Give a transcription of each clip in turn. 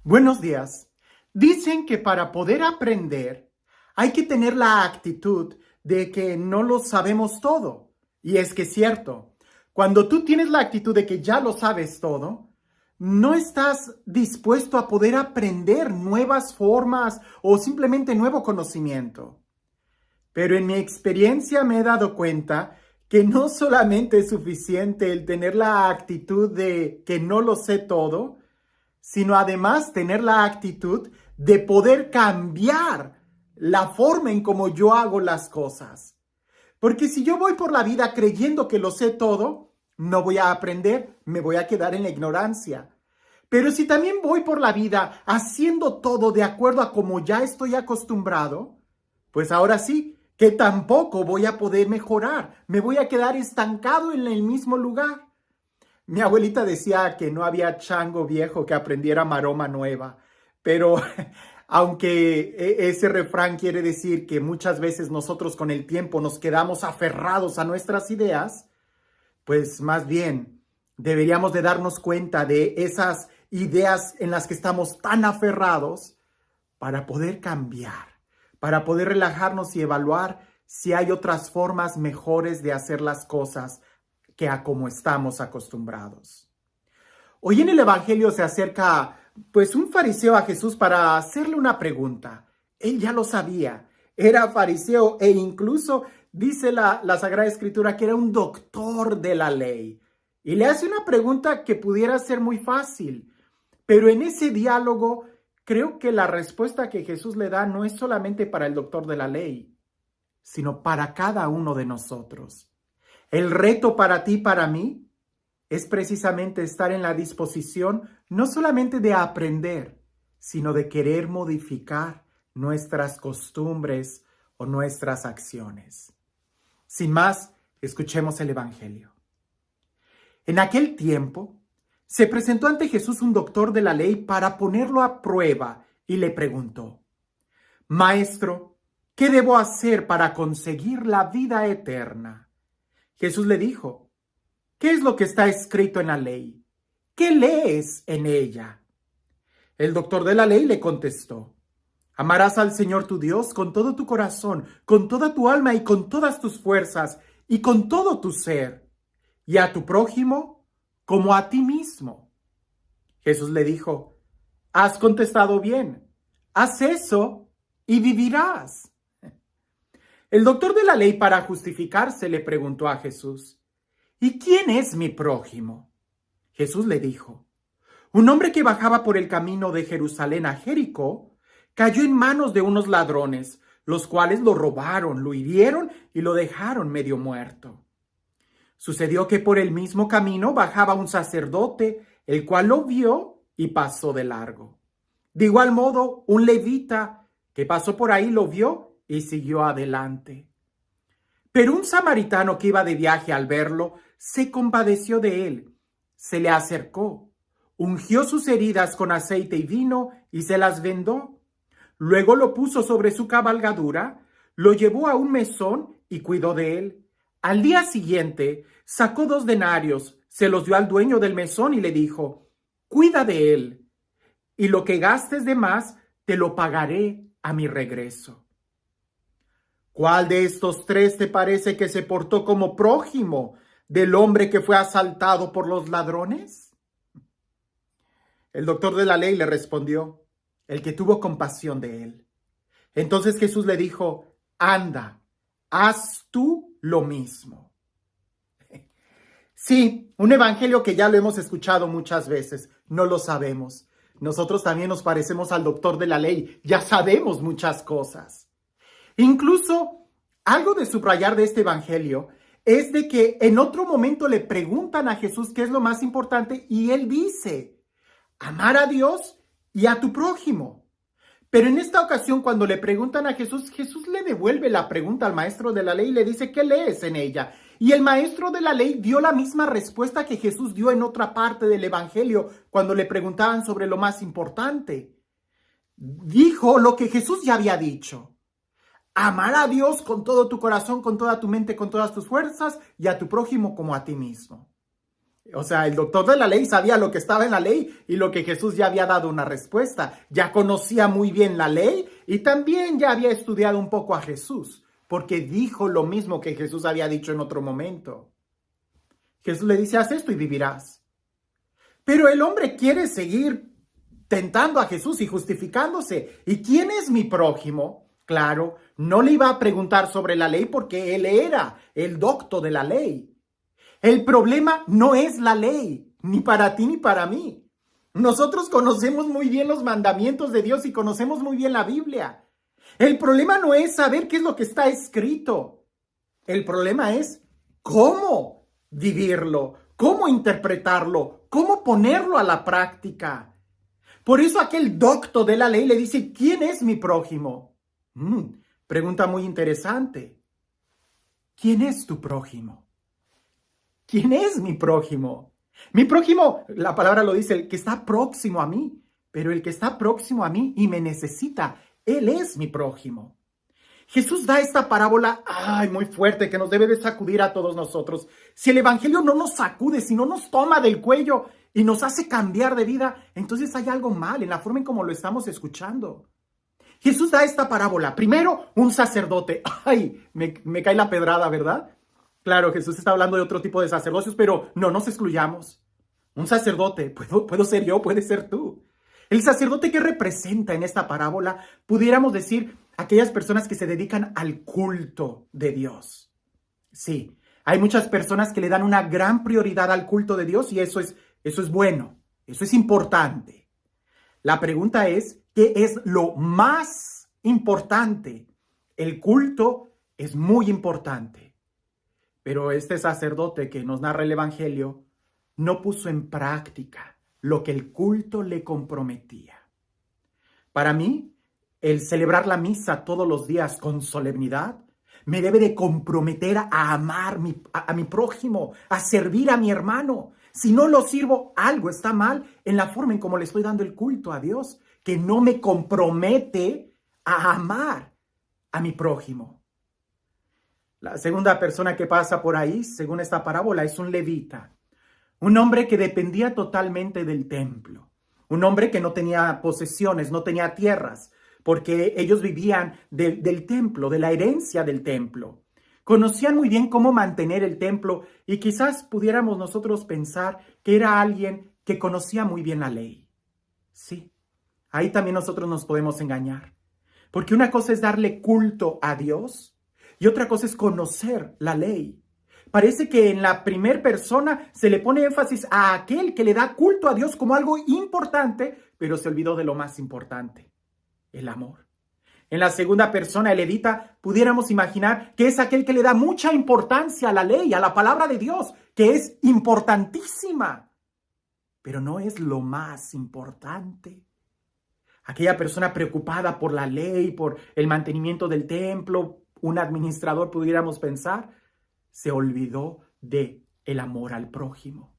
Buenos días. Dicen que para poder aprender hay que tener la actitud de que no lo sabemos todo. Y es que es cierto, cuando tú tienes la actitud de que ya lo sabes todo, no estás dispuesto a poder aprender nuevas formas o simplemente nuevo conocimiento. Pero en mi experiencia me he dado cuenta que no solamente es suficiente el tener la actitud de que no lo sé todo, sino además tener la actitud de poder cambiar la forma en cómo yo hago las cosas. Porque si yo voy por la vida creyendo que lo sé todo, no voy a aprender, me voy a quedar en la ignorancia. Pero si también voy por la vida haciendo todo de acuerdo a como ya estoy acostumbrado, pues ahora sí, que tampoco voy a poder mejorar, me voy a quedar estancado en el mismo lugar. Mi abuelita decía que no había chango viejo que aprendiera maroma nueva, pero aunque ese refrán quiere decir que muchas veces nosotros con el tiempo nos quedamos aferrados a nuestras ideas, pues más bien deberíamos de darnos cuenta de esas ideas en las que estamos tan aferrados para poder cambiar, para poder relajarnos y evaluar si hay otras formas mejores de hacer las cosas que a como estamos acostumbrados. Hoy en el Evangelio se acerca pues un fariseo a Jesús para hacerle una pregunta. Él ya lo sabía, era fariseo e incluso dice la Sagrada Escritura que era un doctor de la ley. Y le hace una pregunta que pudiera ser muy fácil, pero en ese diálogo creo que la respuesta que Jesús le da no es solamente para el doctor de la ley, sino para cada uno de nosotros. El reto para ti y para mí es precisamente estar en la disposición no solamente de aprender, sino de querer modificar nuestras costumbres o nuestras acciones. Sin más, escuchemos el Evangelio. En aquel tiempo, se presentó ante Jesús un doctor de la ley para ponerlo a prueba y le preguntó: Maestro, ¿qué debo hacer para conseguir la vida eterna? Jesús le dijo: ¿Qué es lo que está escrito en la ley? ¿Qué lees en ella? El doctor de la ley le contestó: Amarás al Señor tu Dios con todo tu corazón, con toda tu alma y con todas tus fuerzas y con todo tu ser, y a tu prójimo como a ti mismo. Jesús le dijo: Has contestado bien, haz eso y vivirás. El doctor de la ley, para justificarse, le preguntó a Jesús: ¿Y quién es mi prójimo? Jesús le dijo: Un hombre que bajaba por el camino de Jerusalén a Jericó cayó en manos de unos ladrones, los cuales lo robaron, lo hirieron y lo dejaron medio muerto. Sucedió que por el mismo camino bajaba un sacerdote, el cual lo vio y pasó de largo. De igual modo, un levita que pasó por ahí lo vio y siguió adelante. Pero un samaritano que iba de viaje, al verlo, se compadeció de él, se le acercó, ungió sus heridas con aceite y vino y se las vendó. Luego lo puso sobre su cabalgadura, lo llevó a un mesón y cuidó de él. Al día siguiente sacó 2 denarios, se los dio al dueño del mesón y le dijo: Cuida de él, y lo que gastes de más te lo pagaré a mi regreso. ¿Cuál de estos 3 te parece que se portó como prójimo del hombre que fue asaltado por los ladrones? El doctor de la ley le respondió: el que tuvo compasión de él. Entonces Jesús le dijo: Anda, haz tú lo mismo. Sí, un evangelio que ya lo hemos escuchado muchas veces, no lo sabemos. Nosotros también nos parecemos al doctor de la ley, ya sabemos muchas cosas. Incluso, algo de subrayar de este evangelio es de que en otro momento le preguntan a Jesús qué es lo más importante y él dice: amar a Dios y a tu prójimo. Pero en esta ocasión, cuando le preguntan a Jesús, Jesús le devuelve la pregunta al maestro de la ley y le dice: ¿qué lees en ella? Y el maestro de la ley dio la misma respuesta que Jesús dio en otra parte del evangelio cuando le preguntaban sobre lo más importante. Dijo lo que Jesús ya había dicho: amar a Dios con todo tu corazón, con toda tu mente, con todas tus fuerzas, y a tu prójimo como a ti mismo. O sea, el doctor de la ley sabía lo que estaba en la ley y lo que Jesús ya había dado una respuesta. Ya conocía muy bien la ley y también ya había estudiado un poco a Jesús, porque dijo lo mismo que Jesús había dicho en otro momento. Jesús le dice, haz esto y vivirás. Pero el hombre quiere seguir tentando a Jesús y justificándose. ¿Y quién es mi prójimo? Claro, no le iba a preguntar sobre la ley porque él era el doctor de la ley. El problema no es la ley, ni para ti ni para mí. Nosotros conocemos muy bien los mandamientos de Dios y conocemos muy bien la Biblia. El problema no es saber qué es lo que está escrito. El problema es cómo vivirlo, cómo interpretarlo, cómo ponerlo a la práctica. Por eso aquel doctor de la ley le dice, ¿quién es mi prójimo? Pregunta muy interesante. ¿Quién es tu prójimo? ¿Quién es mi prójimo? Mi prójimo, la palabra lo dice, el que está próximo a mí, pero el que está próximo a mí y me necesita, él es mi prójimo. Jesús da esta parábola, muy fuerte, que nos debe de sacudir a todos nosotros. Si el evangelio no nos sacude, si no nos toma del cuello y nos hace cambiar de vida, entonces hay algo mal en la forma en cómo lo estamos escuchando. Jesús da esta parábola. Primero, un sacerdote. Me cae la pedrada, ¿verdad? Claro, Jesús está hablando de otro tipo de sacerdocios, pero no nos excluyamos. Un sacerdote, puedo ser yo, puede ser tú. El sacerdote que representa en esta parábola, pudiéramos decir, aquellas personas que se dedican al culto de Dios. Sí, hay muchas personas que le dan una gran prioridad al culto de Dios y eso es bueno, eso es importante. La pregunta es, ¿qué es lo más importante? El culto es muy importante. Pero este sacerdote que nos narra el evangelio no puso en práctica lo que el culto le comprometía. Para mí, el celebrar la misa todos los días con solemnidad me debe de comprometer a amar a mi prójimo, a servir a mi hermano. Si no lo sirvo, algo está mal en la forma en cómo le estoy dando el culto a Dios, que no me compromete a amar a mi prójimo. La segunda persona que pasa por ahí, según esta parábola, es un levita. Un hombre que dependía totalmente del templo. Un hombre que no tenía posesiones, no tenía tierras, porque ellos vivían del templo, de la herencia del templo. Conocían muy bien cómo mantener el templo y quizás pudiéramos nosotros pensar que era alguien que conocía muy bien la ley. Sí, ahí también nosotros nos podemos engañar. Porque una cosa es darle culto a Dios y otra cosa es conocer la ley. Parece que en la primera persona se le pone énfasis a aquel que le da culto a Dios como algo importante, pero se olvidó de lo más importante, el amor. En la segunda persona, el levita, pudiéramos imaginar que es aquel que le da mucha importancia a la ley, a la palabra de Dios, que es importantísima, pero no es lo más importante. Aquella persona preocupada por la ley, por el mantenimiento del templo, un administrador pudiéramos pensar, se olvidó de el amor al prójimo.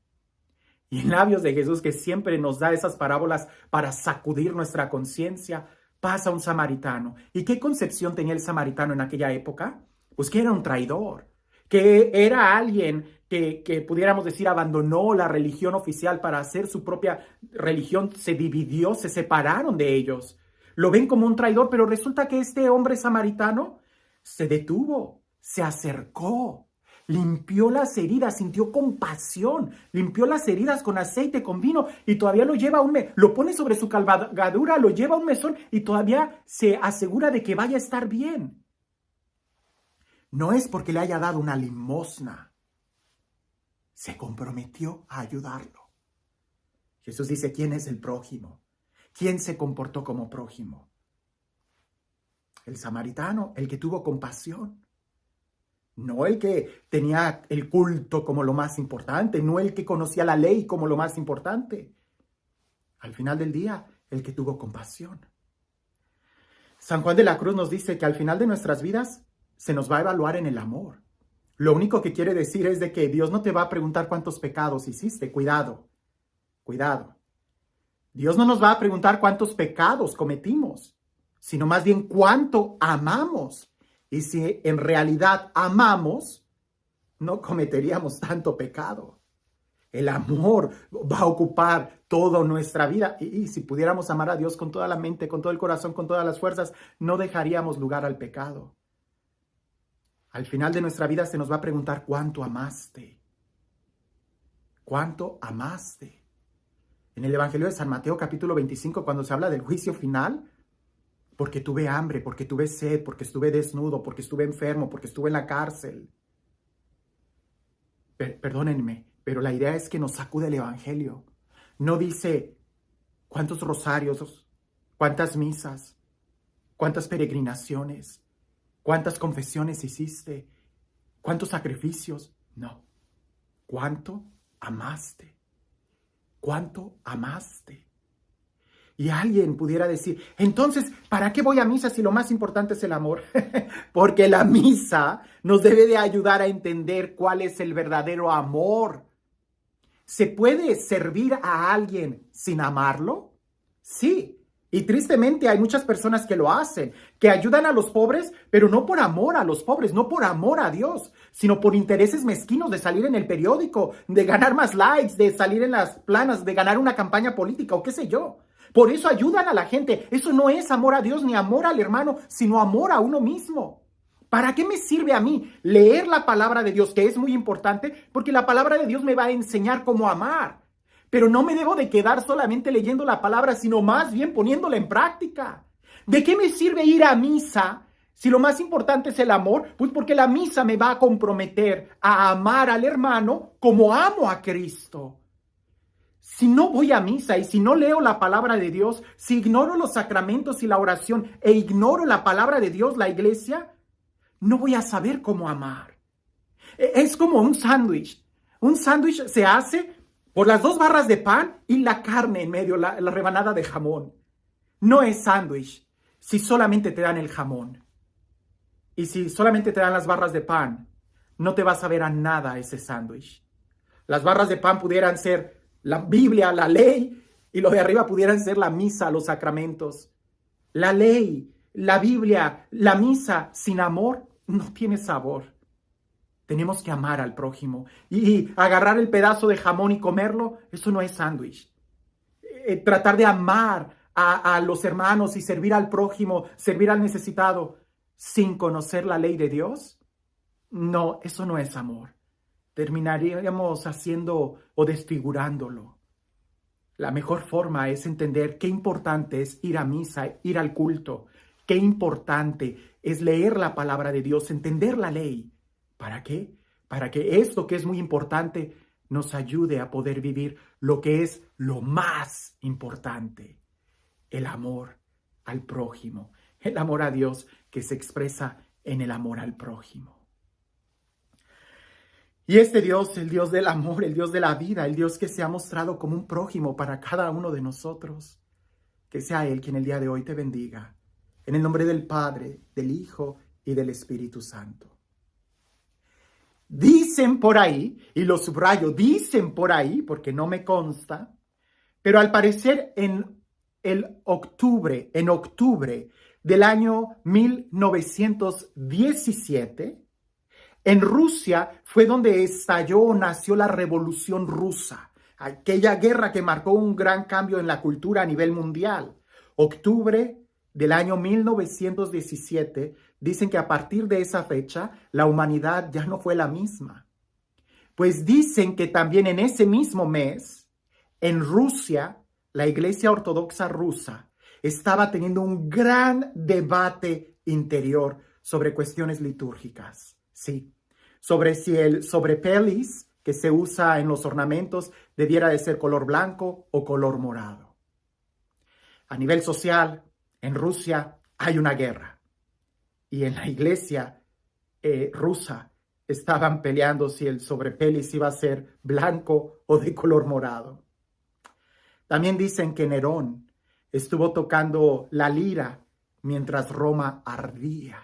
Y en labios de Jesús, que siempre nos da esas parábolas para sacudir nuestra conciencia, pasa un samaritano. ¿Y qué concepción tenía el samaritano en aquella época? Pues que era un traidor, que era alguien que pudiéramos decir abandonó la religión oficial para hacer su propia religión, se dividió, se separaron de ellos. Lo ven como un traidor, pero resulta que este hombre samaritano se detuvo, se acercó, limpió las heridas, sintió compasión, limpió las heridas con aceite, con vino y todavía lo lleva lo pone sobre su cabalgadura, lo lleva a un mesón y todavía se asegura de que vaya a estar bien. No es porque le haya dado una limosna, se comprometió a ayudarlo. Jesús dice, ¿quién es el prójimo? ¿Quién se comportó como prójimo? El samaritano, el que tuvo compasión. No el que tenía el culto como lo más importante, no el que conocía la ley como lo más importante. Al final del día, el que tuvo compasión. San Juan de la Cruz nos dice que al final de nuestras vidas se nos va a evaluar en el amor. Lo único que quiere decir es de que Dios no te va a preguntar cuántos pecados hiciste. Cuidado, cuidado. Dios no nos va a preguntar cuántos pecados cometimos, sino más bien cuánto amamos. Y si en realidad amamos, no cometeríamos tanto pecado. El amor va a ocupar toda nuestra vida. Y si pudiéramos amar a Dios con toda la mente, con todo el corazón, con todas las fuerzas, no dejaríamos lugar al pecado. Al final de nuestra vida se nos va a preguntar cuánto amaste. ¿Cuánto amaste? En el Evangelio de San Mateo capítulo 25, cuando se habla del juicio final, porque tuve hambre, porque tuve sed, porque estuve desnudo, porque estuve enfermo, porque estuve en la cárcel. Perdónenme, pero la idea es que nos sacude el Evangelio. No dice cuántos rosarios, cuántas misas, cuántas peregrinaciones, cuántas confesiones hiciste, cuántos sacrificios. No. ¿Cuánto amaste? ¿Cuánto amaste? Y alguien pudiera decir, entonces, ¿para qué voy a misa si lo más importante es el amor? Porque la misa nos debe de ayudar a entender cuál es el verdadero amor. ¿Se puede servir a alguien sin amarlo? Sí. Y tristemente hay muchas personas que lo hacen, que ayudan a los pobres, pero no por amor a los pobres, no por amor a Dios, sino por intereses mezquinos de salir en el periódico, de ganar más likes, de salir en las planas, de ganar una campaña política o qué sé yo. Por eso ayudan a la gente. Eso no es amor a Dios ni amor al hermano, sino amor a uno mismo. ¿Para qué me sirve a mí leer la palabra de Dios, que es muy importante? Porque la palabra de Dios me va a enseñar cómo amar. Pero no me debo de quedar solamente leyendo la palabra, sino más bien poniéndola en práctica. ¿De qué me sirve ir a misa si lo más importante es el amor? Pues porque la misa me va a comprometer a amar al hermano como amo a Cristo. Si no voy a misa y si no leo la palabra de Dios, si ignoro los sacramentos y la oración e ignoro la palabra de Dios, la iglesia, no voy a saber cómo amar. Es como un sándwich. Un sándwich se hace por las 2 barras de pan y la carne en medio, la rebanada de jamón. No es sándwich si solamente te dan el jamón. Y si solamente te dan las barras de pan, no te va a saber a nada ese sándwich. Las barras de pan pudieran ser la Biblia, la ley, y lo de arriba pudieran ser la misa, los sacramentos. La ley, la Biblia, la misa sin amor no tiene sabor. Tenemos que amar al prójimo y agarrar el pedazo de jamón y comerlo, eso no es sándwich. Tratar de amar a los hermanos y servir al prójimo, servir al necesitado sin conocer la ley de Dios, no, eso no es amor. Terminaríamos haciendo o desfigurándolo. La mejor forma es entender qué importante es ir a misa, ir al culto. Qué importante es leer la palabra de Dios, entender la ley. ¿Para qué? Para que esto que es muy importante nos ayude a poder vivir lo que es lo más importante, el amor al prójimo, el amor a Dios que se expresa en el amor al prójimo. Y este Dios, el Dios del amor, el Dios de la vida, el Dios que se ha mostrado como un prójimo para cada uno de nosotros, que sea Él quien el día de hoy te bendiga. En el nombre del Padre, del Hijo y del Espíritu Santo. Dicen por ahí, y lo subrayo, dicen por ahí, porque no me consta, pero al parecer en octubre del año 1917, en Rusia fue donde estalló o nació la Revolución Rusa, aquella guerra que marcó un gran cambio en la cultura a nivel mundial. Octubre del año 1917, dicen que a partir de esa fecha la humanidad ya no fue la misma. Pues dicen que también en ese mismo mes, en Rusia, la Iglesia Ortodoxa rusa estaba teniendo un gran debate interior sobre cuestiones litúrgicas. Sí, sobre si el sobrepelis que se usa en los ornamentos debiera de ser color blanco o color morado. A nivel social, en Rusia hay una guerra y en la iglesia rusa estaban peleando si el sobrepelis iba a ser blanco o de color morado. También dicen que Nerón estuvo tocando la lira mientras Roma ardía.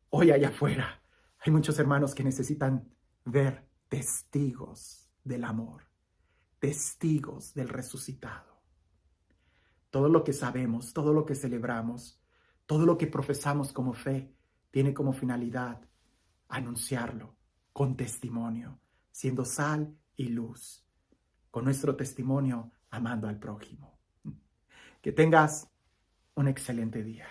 Hoy allá afuera hay muchos hermanos que necesitan ver testigos del amor, testigos del resucitado. Todo lo que sabemos, todo lo que celebramos, todo lo que profesamos como fe, tiene como finalidad anunciarlo con testimonio, siendo sal y luz, con nuestro testimonio amando al prójimo. Que tengas un excelente día.